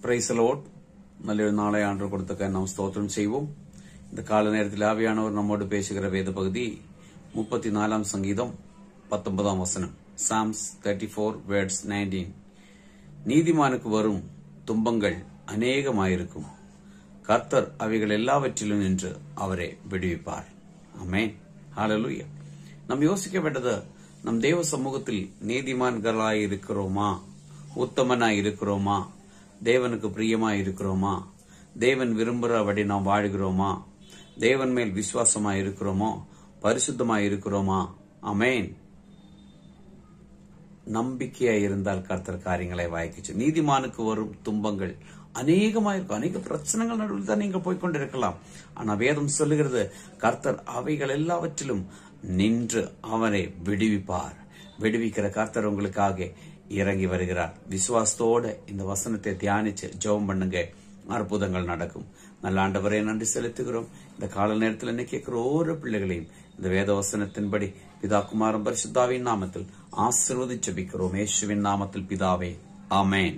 Praise the Lord. நல்ல நாளை ஆண்டு கொடுத்தக்க நாம் ஸ்தோத்திரம் செய்வோம். இந்த கால நேரத்தில் ஆவியானவர் நம்மோடு பேசுகிற வேத பகுதி 34 சங்கீதம் 19 வசனம். Psalms 34 verse 19. நீதிமானுக்கு வரும் துன்பங்கள் அநேகமாயிருக்கும், கர்த்தர் அவைகள் எல்லாவற்றிலும் நின்று அவரை விடுவிப்பார். ஆமென். ஹல்லேலூயா. நாம் யோசிக்க வேண்டது, நம் தேவ சமூகத்தில் நீதிமான்களாய் இருக்கிறோமா, உத்தமனாய் இருக்கிறோமா, தேவனுக்கு பிரியமாய் இருக்கிறோமா, தேவன் விரும்புகிறபடி நாம் வாழ்கிறோமா, தேவன் மேல் விசுவாசமாய் இருக்கிறோமோ, பரிசுத்தமாய் இருக்கிறோமா? ஆமென். நம்பிக்கையாய் இருந்தால் கர்த்தர் காரியங்களை வாய்க்கிச்சு. நீதிமானுக்கு வரும் துன்பங்கள் அநேகமாயிருக்கும். அநேக பிரச்சனைகள் நடுவில் தான் நீங்கள் போய்கொண்டிருக்கலாம். ஆனா வேதம் சொல்லுகிறது, கர்த்தர் அவைகள் எல்லாவற்றிலும் நின்று அவனை விடுவிப்பார். விடுவிக்கிற கர்த்தர் உங்களுக்காக இறங்கி வருகிறார். விசுவாசத்தோட இந்த வசனத்தை தியானிச்சு ஜெபம் பண்ணுங்க, அற்புதங்கள் நடக்கும். நல்ல ஆண்டவரே, நன்றி செலுத்துகிறோம். இந்த கால நேரத்தில் என்ன கேட்கிற ஒவ்வொரு பிள்ளைகளையும் இந்த வேத வசனத்தின்படி பிதா குமாரன் பரிசுத்தாவின் நாமத்தில் ஆசீர்வதிச்சு ஜெபிக்கிறோம். இயேசுவின் நாமத்தில் பிதாவே, ஆமென்.